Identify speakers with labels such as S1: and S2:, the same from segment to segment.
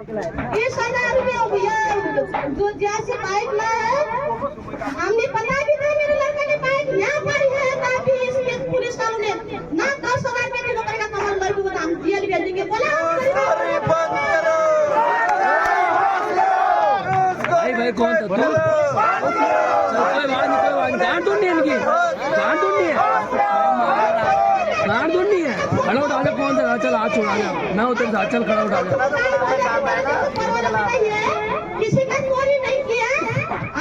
S1: 20,000 रुपया भैया जो जैसे बाइक ला है, हमने पता भी था मेरे लड़के ने बाइक यहाँ पर है ताकि इसमें पुलिस वालों ने ना 10,000 रुपया किलो करेगा कमल लड़की को हम जेल भेज देंगे बोला
S2: भाई कौन था तू? कोई बात गांड ढूंढनी है इनकी, गांड ढूंढनी है, गांड ढूंढनी है। खड़ा उठा ले कौन सा? चल हाथ छोड़ा ले, मैं उतर जा, चल खड़ा उठा ले।
S1: किसी का चोरी नहीं किया।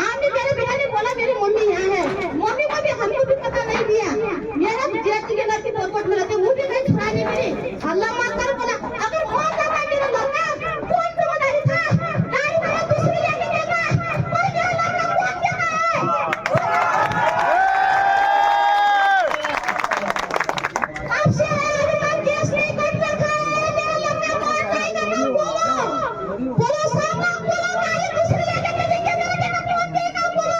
S1: आपने मेरे बेटा ने बोला मेरी मम्मी यहाँ है, मम्मी को भी हमको भी पता नहीं दिया। मेरा जेठ के लड़की पोपट में रहते वो भी नहीं छुड़ाने मेरी अल्लाह माफ कर बोला अगर कौन था मेरा लड़का कौन तो नहीं था गाड़ी वाला दूसरी लेके देगा कोई मेरा लड़का कौन देता है आपसे मैं केस नहीं कर रखा मेरा लड़का कौन जाएगा ना बोलो बोलो सामने बोलो गाड़ी दूसरी लेके देंगे मेरा बेटा कौन देगा बोलो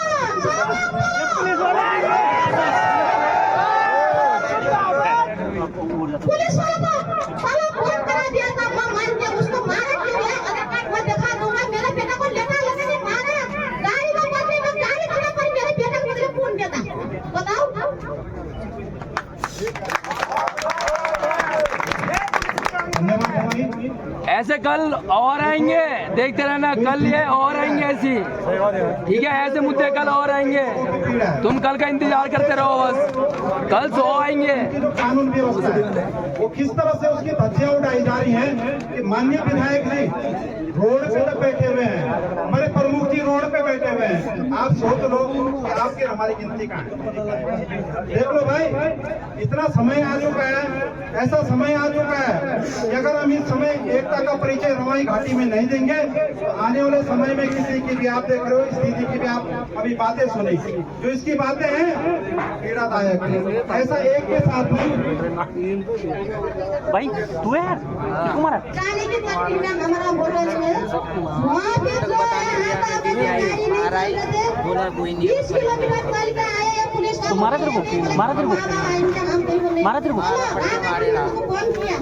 S1: पुलिस वाला को साला फोन करा दिया था मां मान के उसको मारा क्यों है अगर काट मैं दिखा दूंगा मेरे बेटा को लेटा लगा के मारा गाड़ी को बदले में गाड़ी खड़ा पर मेरे बेटा को मुझे फोन किया था बताओ
S2: ऐसे कल और आएंगे, देखते रहना, कल ये और आएंगे ऐसी, ठीक है? ऐसे मुद्दे कल और आएंगे, तुम कल का इंतजार करते रहो बस, कल 100 आएंगे।
S3: कानून व्यवस्था है वो किस तरह से उसकी धज्जियां उड़ाई जा रही हैं कि माननीय विधायक जी रोड पे बैठे हुए हैं, हमारे प्रमुख जी रोड पे बैठे हुए हैं। आप सोच लो कि आपके हमारी गिनती कहाँ है? देख लो भाई, इतना समय आ चुका है, ऐसा समय आ चुका है कि अगर हम इस समय एकता का परिचय रवाई घाटी में नहीं देंगे तो आने वाले समय में किसी की भी आप देख रहे हो स्थिति की भी आप अभी बातें सुनी जो इसकी बातें हैं पीड़ादायक है। ऐसा एक के साथ नहीं
S2: भाई तू है तुम्हारा
S1: जाने की पट्टी में हमारा बोलो वहाँ पे जो है
S2: बोला कोई नहीं
S1: 20 किलोमीटर चल के आए हैं पुलिस वाले
S2: मारा तेरे को मारा तेरे को मारा तेरे को
S1: कौन किया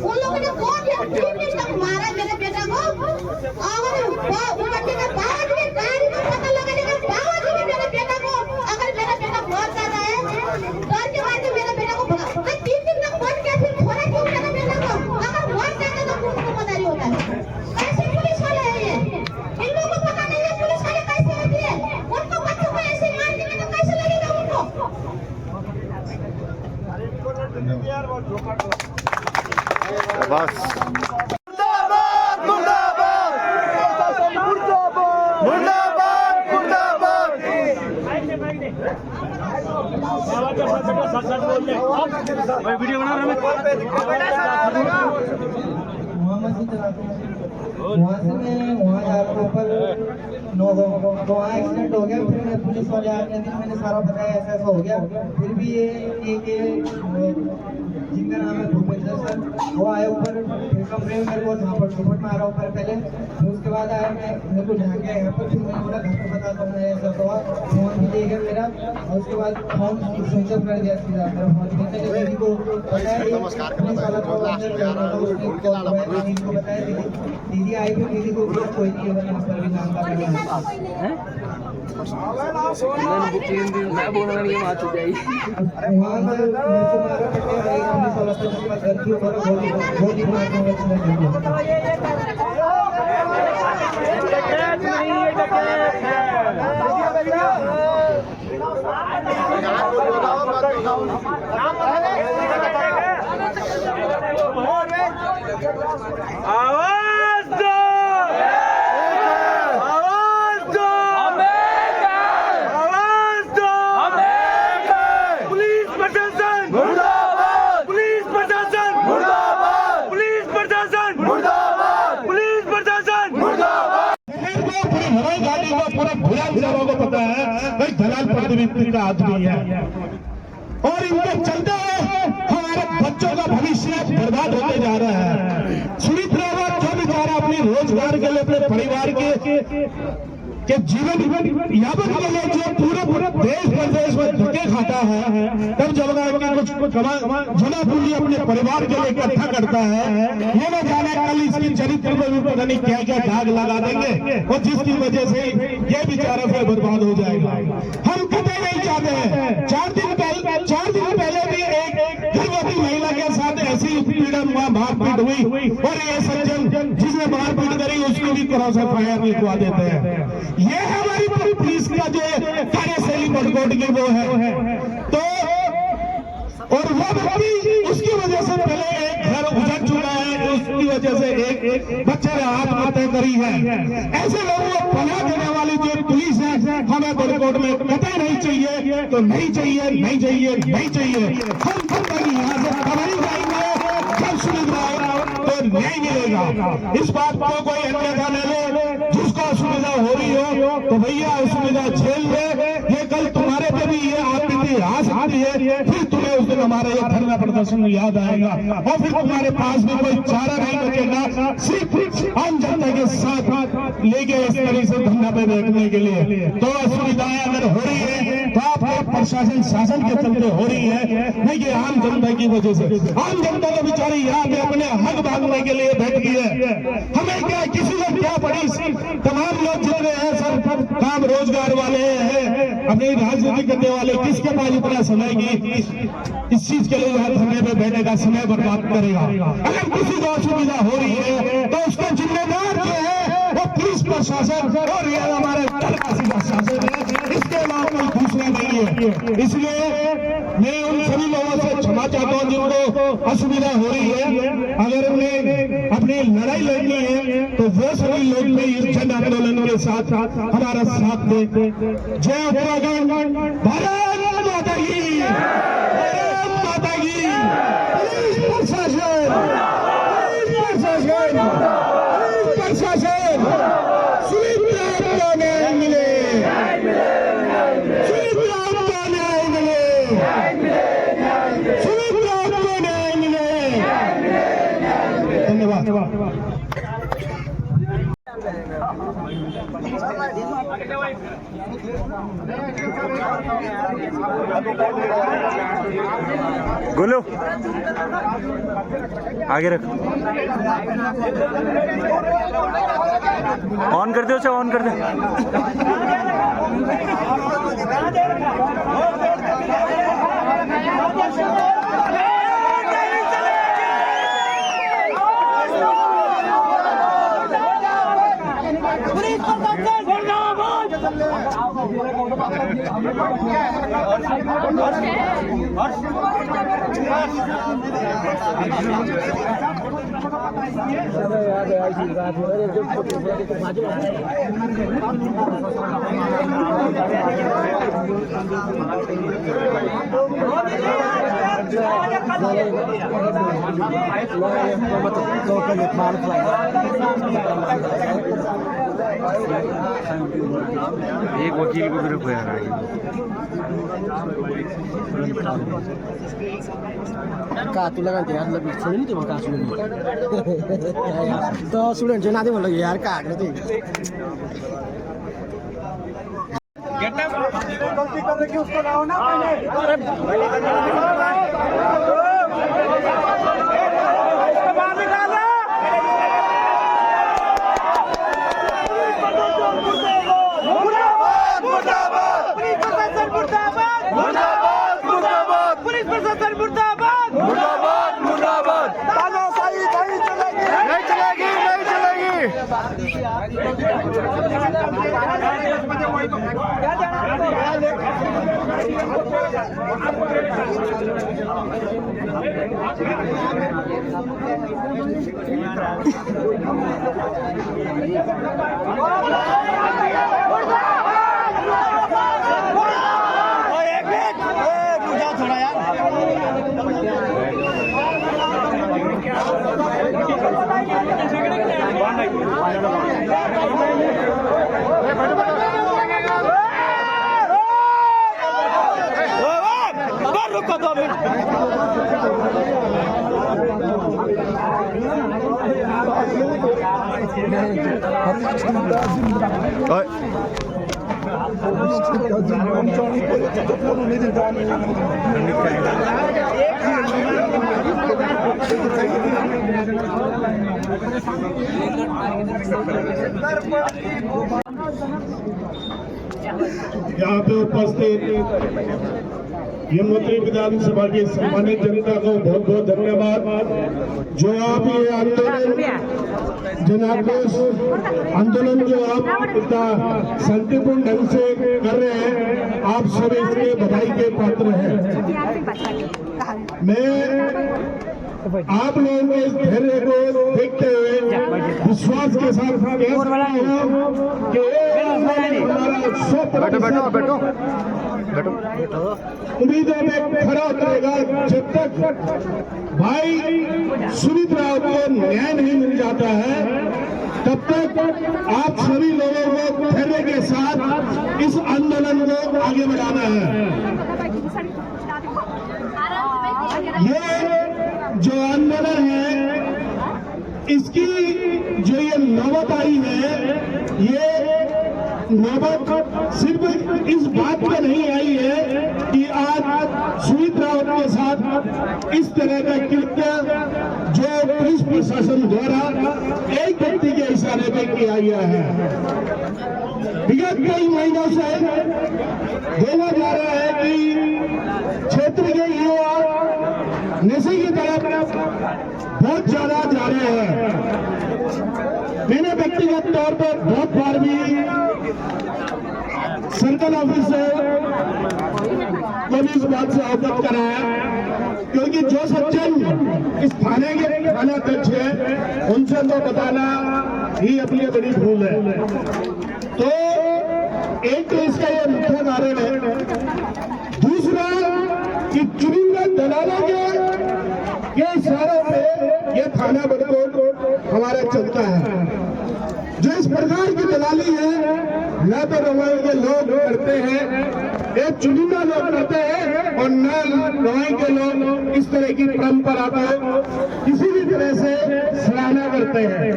S1: उन लोगों ने कौन किया 3 दिन तक मारा मेरे बेटा को और उमरने के बाद भी गाड़ी का पता लगाने के बावजूद भी मेरे बेटा को अगर मेरा बेटा बहुत ज्यादा है डर के मारे मेरे बेटा को भगा 3 दिन तक बच गया फिर छोड़ा क्यों मेरे बेटा को अगर बहुत ज्यादा तो पुलिस को पता नहीं होता है कैसे पुलिस वाले हैं ये इन लोगों को पता नहीं है पुलिस वाले कैसे होती है उनको बच्चों को ऐसे मार देंगे तो कैसे लगेगा उनको
S3: बस
S2: वीडियो बना रहे
S4: वहाँ से मैं वहाँ जा रहा था ऊपर तो वहाँ एक्सीडेंट हो गया। फिर मैं पुलिस वाले आने दिन मैंने सारा बताया ऐसा ऐसा हो गया। फिर भी ये जिनका नाम है भूपेंद्र सर वो आए ऊपर फिर कमरे में मेरे को झपट मारा ऊपर पहले। फिर उसके बाद आया मैं मेरे को झाँक गया यहाँ पर। फिर मैंने बोला घर पर बता दो मैं ऐसा हुआ फोन भी ले गया मेरा और उसके बाद फोन स्विच ऑफ कर दिया सीधा मेरा फोन। मैंने दीदी को बताया पुलिस वाला को बताया दीदी आई फिर दीदी को कोई नहीं है यहाँ पर भी काम कर
S2: मैं बोल रहा नहीं आ चुका है
S4: वहाँ पर
S2: आवाज दो आवाज दो आवाज दो पुलिस प्रशासन मुर्दाबाद पुलिस प्रशासन मुर्दाबाद पुलिस प्रशासन मुर्दाबाद पुलिस प्रशासन मुर्दाबाद।
S3: हवाई गाड़ी का पूरा भुला लोगों को पता है भाई दलाल प्रवृत्ति का आदमी है और इनके चलते हमारे बच्चों का भविष्य बर्बाद होते जा रहा है। सुमित रावत जो भी द्वारा अपनी रोजगार के लिए अपने परिवार के कि जीवन यावत के लिए जो पूरे देश प्रदेश में धक्के खाता है, तब जब कुछ जमा पूंजी अपने परिवार के लिए इकट्ठा करता है, ये न जाने कल इसके चरित्र में भी पता नहीं क्या क्या दाग लगा देंगे और जिसकी वजह से ये बेचारा फिर बर्बाद हो जाएगा। हम कभी नहीं चाहते हैं। 4 दिन पहले भी एक गर्भवती महिला के साथ ऐसी उत्पीड़न हुआ, मारपीट हुई और ये सज्जन जिसने मारपीट करी उसको भी क्रॉस फायर लिखवा देते हैं। ये हमारी पुलिस का जो कार्यशैली बड़कोट की वो है। तो और वो व्यक्ति उसकी वजह से पहले एक घर उजड़ चुका है, उसकी वजह से एक बच्चे ने आत्महत्या करी है। ऐसे लोगों को पनाह देने वाली जो पुलिस है हमें बड़कोट में कतई नहीं चाहिए। तो नहीं चाहिए, नहीं चाहिए, नहीं चाहिए। हम यहाँ से खबर जाएंगे जब सुविधा तो नहीं मिलेगा। इस बात को कोई अन्यथा न ले। जिसको असुविधा हो रही हो तो भैया असुविधा झेल ले। ये कल तुम्हारे पे भी ये आप इतिहास आती है, फिर तुम्हें उस दिन हमारा ये धरना प्रदर्शन याद आएगा और फिर तुम्हारे पास भी कोई चारा नहीं बचेगा, सिर्फ आम जनता के साथ लेके इस तरह से धरना पे बैठने के लिए। तो असुविधाएं अगर हो रही है तो आपके प्रशासन शासन के चलते हो रही है, नहीं कि आम जनता की वजह से। आम जनता तो बेचारी यहाँ पे अपने हक मांगने के लिए बैठ गई है। हमें क्या, किसी को क्या पड़ी। तमाम लोग जितने हैं सब काम रोजगार वाले हैं, अपनी राजनीति करने वाले, किसके पास इतना समय की इस चीज के लिए धरने पे बैठने का समय बर्बाद करेगा। अगर किसी को असुविधा हो रही है तो उसका जिम्मेदार जो है वो पुलिस प्रशासन और ये हमारे शासन है, इसके अलावा कोई दूसरा नहीं है। इसलिए मैं उन सभी लोगों से क्षमा चाहता हूँ जिनको असुविधा हो रही है। अगर उन्हें अपनी लड़ाई लड़नी है तो वो सभी लोग भी इस जन आंदोलन के साथ हमारा साथ दे। जय उत्तराखंड, भारत माता की, भारत माता की। पुलिस प्रशासन, पुलिस प्रशासन सुविधा आपको नहीं मिले, सुविधा आपको नहीं मिले, सुविधा आपको नहीं मिले। धन्यवाद।
S5: गोलू आगे रख, ऑन कर दो, उसे ऑन कर दे। एक वकील को गिरफ्त है
S6: का तुला काय यार लग सोडून ते मग सोडून तो स्टुडंट जे नाते म्हणलं यार का आकडे ते
S3: गलती करने की उसको लाओ ना यहाँ पे उपस्थित यमुनोत्री विधानसभा की सम्मानित जनता को बहुत बहुत धन्यवाद। जो आप ये आंदोलन जन आक्रोश आंदोलन जो आप इतना शांतिपूर्ण ढंग से कर रहे हैं, आप सब इसके बधाई के पात्र हैं। मैं आप लोगों के इस धैर्य को देखते हुए विश्वास के साथ हमारा 100% उम्मीदों में खड़ा उतरेगा। जब तक भाई सुमित राव को न्याय नहीं मिल जाता है, तब तक आप सभी लोगों को धैर्य के साथ इस आंदोलन को आगे बढ़ाना है। ये जो आंदोलन है, इसकी जो ये नौबत आई है, ये नौबत सिर्फ इस बात पे नहीं आई है कि आज सुमित रावत के साथ इस तरह का कृत्य जो पुलिस प्रशासन द्वारा एक व्यक्ति के इशारे पे किया गया है। विगत कई महीनों से देखा जा रहा है कि क्षेत्र के युवा नशे की तरफ बहुत ज्यादा जा रहे हैं। मैंने व्यक्तिगत तौर पर बहुत बार भी सर्कल ऑफिसर को भी इस बात से अवगत कराया, क्योंकि जो सज्जन इस थाने के थानाध्यक्ष है, उनसे तो बताना ही अपनी बड़ी भूल है। तो एक तो इसका ये मुख्य कारण है, दूसरा कि चुनिंदा दलालों के इशारों पे ये थाना बड़कोट हमारा चलता है। जो इस प्रकार की दलाली है, न तो रवाई के लोग करते हैं, एक चुनिंदा लोग करते हैं, और न रवाई के लोग इस तरह की परंपरा को किसी भी तरह से सराहना करते हैं।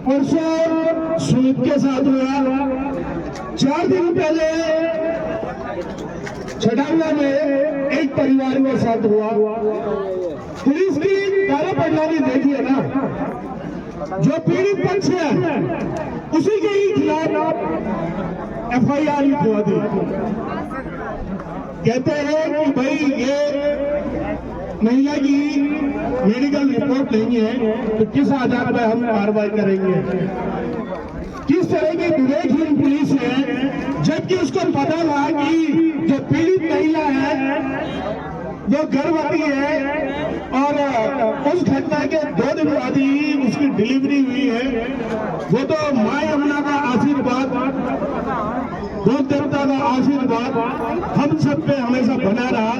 S3: परसों सुमित के साथ हुआ, 4 दिन पहले छटांगा में एक परिवार के साथ हुआ। पुलिस की कार्यप्रणाली देखिए ना, जो पीड़ित पक्ष है उसी के ही खिलाफ FIR हुआ दी। कहते हैं कि भाई ये महिला की मेडिकल रिपोर्ट नहीं है, तो किस आधार पर हम कार्रवाई करेंगे। किस तरह की विवेकहीन पुलिस है, जबकि उसको पता था कि जो पीड़ित महिला है वो गर्भवती है, और उस घटना के 2 दिन बाद ही उसकी डिलीवरी हुई है। वो तो माँ यमुना का आशीर्वाद, भूत देवता का आशीर्वाद हम सब पे हमेशा बना रहा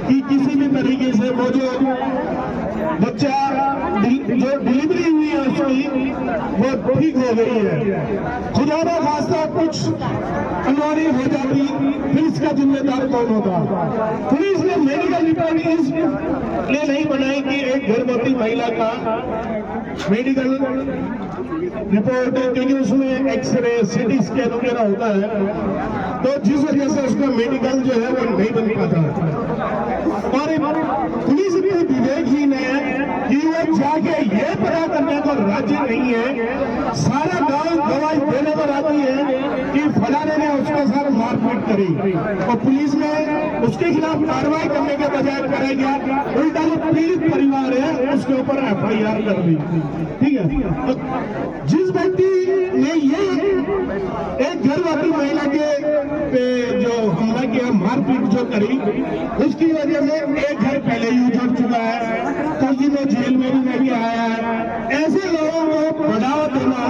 S3: कि किसी भी तरीके से वो जो बच्चा जो डिलीवरी हुई है उसकी, वो ठीक हो गई है। खुदा ना खास्ता कुछ अनहोनी हो जाती, फिर इसका जिम्मेदार कौन होता। पुलिस ने मेडिकल रिपोर्ट इसलिए नहीं बनाई कि एक गर्भवती महिला का मेडिकल रिपोर्ट, क्योंकि उसमें एक्सरे CT स्कैन वगैरह होता है, तो जिस वजह से उसका मेडिकल जो है वो नहीं बन पाता। और पुलिस इतनी विवेकहीन है कि वो जाके ये पता करने को राजी नहीं है, सारा गांव गवाही देने को राजी है कि फलाने ने उसके साथ मारपीट करी, और पुलिस ने उसके खिलाफ कार्रवाई करने के बजाय करेगा उल्टा जो पीड़ित परिवार है उसके ऊपर FIR कर दी। ठीक है, तो जिस व्यक्ति ने ये एक गर्भवती महिला के पे जो हमला किया, मारपीट जो करी, उसकी वजह से एक घर पहले ही उजड़ चुका है, कुछ दिनों जेल में भी नहीं आया है। ऐसे लोगों को बढ़ावा देना,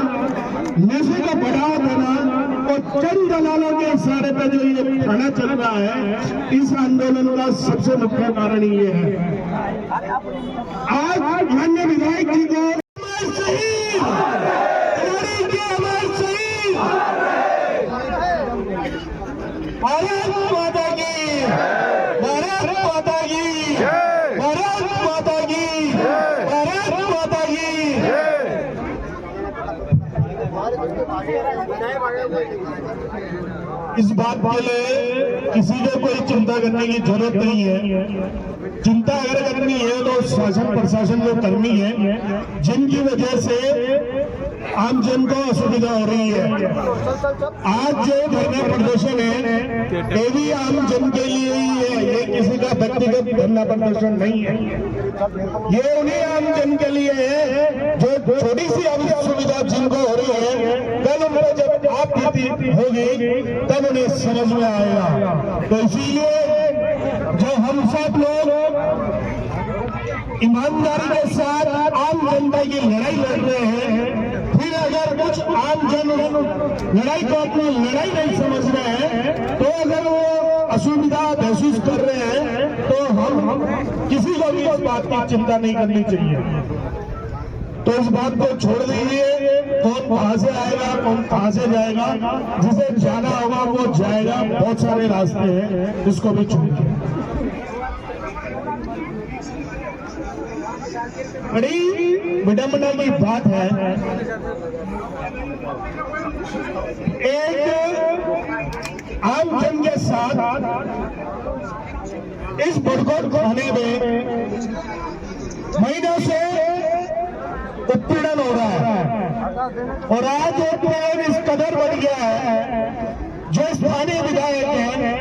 S3: नशे को बढ़ावा देना, और चंद दलालों के इशारे पे जो ये थाना चल रहा है, इस आंदोलन का सबसे मुख्य कारण ये है। आज माननीय विधायक जी को भारत माता की, भारत माता की, भारत माता की, भारत माता की।
S7: इस बात के लिए किसी को कोई चिंता करने की जरूरत नहीं है। चिंता अगर करनी है तो शासन प्रशासन को करनी है, जिनकी वजह से आम जन को असुविधा हो रही है। आज जो धरना प्रदर्शन है ये भी आम जन के लिए ही है, ये किसी का व्यक्तिगत धरना प्रदर्शन नहीं है। ये उन्हीं आम जन के लिए है जो छोटी सी असुविधा जिनको हो रही है, कल उनको जब आप बीती होगी तब उन्हें समझ में आएगा। तो इसीलिए जो हम सब लोग ईमानदारी के साथ आम जनता की लड़ाई लड़ रहे हैं, फिर अगर कुछ आम जन लड़ाई को अपनी लड़ाई नहीं समझ रहे हैं, तो अगर वो असुविधा महसूस कर रहे हैं, तो हम किसी को भी इस बात की चिंता नहीं करनी चाहिए। तो इस बात को छोड़ दीजिए, कौन कहां से आएगा कौन कहां से जाएगा, जिसे जाना होगा वो जाएगा। बहुत सारे रास्ते हैं, इसको भी छोड़िए। बड़ी विडंबना की बात है, एक आम जन के साथ इस बड़कोट खाने में महीनों से उत्पीड़न हो रहा है, और आज ये प्रेम इस कदर बढ़ गया है, जो स्थानीय विधायक हैं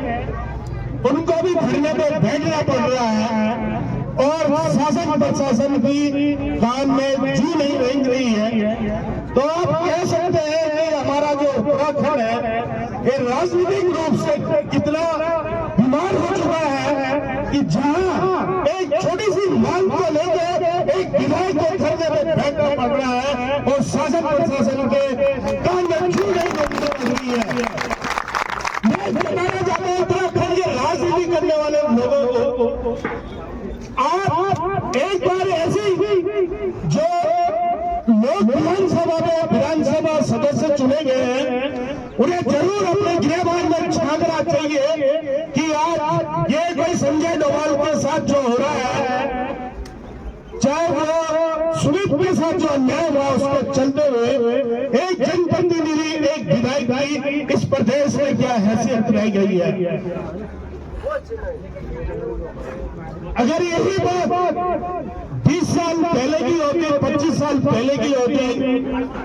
S7: उनको भी धरने पर बैठना पड़ रहा है, और शासन प्रशासन की काम में जू नहीं रेंग रही है। तो आप कह सकते हैं कि हमारा जो उत्तराखंड है ये राजनीतिक रूप से कितना बीमार हो चुका है कि जहां एक छोटी सी मांग को लेकर एक विधायक को धरने पर बैठना पड़ रहा है, और शासन प्रशासन के काम में जू नहीं रेंग रही है। मैं बताना चाहता हूं उत्तराखंड के राजनीति करने वाले लोगों को, आप एक बार ऐसे जो लोग विधानसभा सदस्य चुने गए हैं, उन्हें जरूर अपने गृहभान में झांकना चाहिए कि आज ये कोई संजय डोभाल के साथ जो हो रहा है, चाहे वो सुमित के साथ जो अन्याय हुआ उसको चलते हुए एक जनप्रतिनिधि एक विधायक की इस प्रदेश में क्या हैसियत रह गई है। अगर यही बात 20 साल पहले की होती, 25 साल पहले की होती,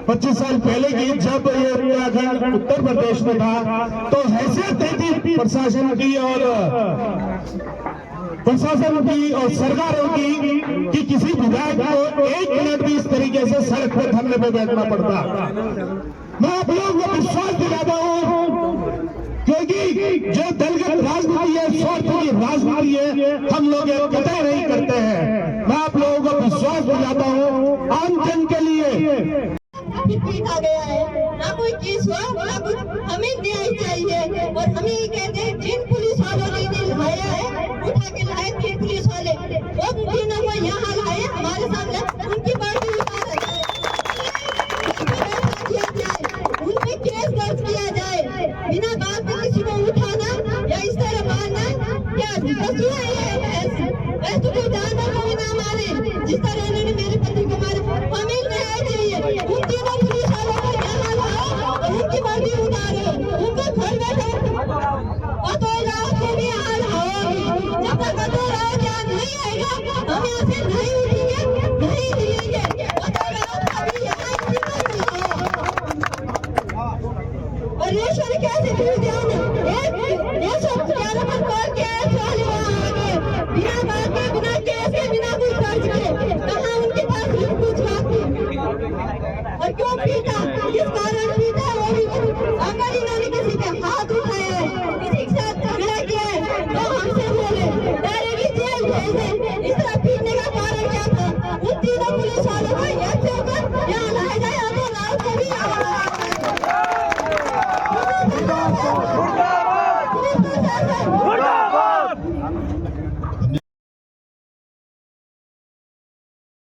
S7: 25 साल पहले की जब ये उत्तराखंड उत्तर प्रदेश में था, तो हैसियत थी प्रशासन की और सरकारों की कि किसी विधायक को 1 मिनट भी इस तरीके से सड़क पर धरने पर बैठना पड़ता। मैं आप लोगों को विश्वास दिलाता हूं, क्योंकि जो दलगत राजनीति है, स्वार्थ की राजनीति है, हम लोग ये कतई नहीं करते हैं। मैं आप लोगों को विश्वास दिलाता हूँ आम जन के लिए
S1: आ गया है, ना कोई केस हुआ ना कुछ, हमें न्याय चाहिए। और हमें ये कहते हैं जिन पुलिस वालों ने इन्हें लाया है, उठा के लाए 3 पुलिस वाले, वो तीनों को यहाँ लाए हमारे सामने, उनकी पार्टी उतारा जाए, उन पे केस दर्ज किया जाए, बिना बात में किसी को उठाना या इस तरह मारना क्या कसूर है? ऐसे कोई जानवर को भी ना मारे जिस तरह इन्होंने मेरे पति को मारा। हमें न्याय चाहिए। उन तीनों पुलिस वालों को यहाँ लाओ और उनकी वर्दी उतारो, उनको घर बैठो कतोल राव को भी यहाँ लाओ। जब तक कतोल राव यहाँ नहीं आएगा हम यहाँ से नहीं उठेंगे, नहीं हिलेंगे। कतोल राव अभी यहाँ और रेशर कैसे भूल जाना, एक सब ग्यारह पर कॉल किया है, साले वहाँ आगे बिना बात के, बिना केस के, बिना कुछ दर्ज के, कहाँ उनके पास कुछ बात थी और क्यों पीटा, किस कारण पीटा, वो भी अगर इन्होंने किसी के हाथ उठाए हैं, किसी के साथ झगड़ा किया है, तो हमसे बोले डायरेक्टली जेल भेज दे। इस तरह पीटने का कारण क्या था? उन तीनों पुलिस वालों को ऐसे होकर यहाँ लाया जाए, तो लाओ को भी यहाँ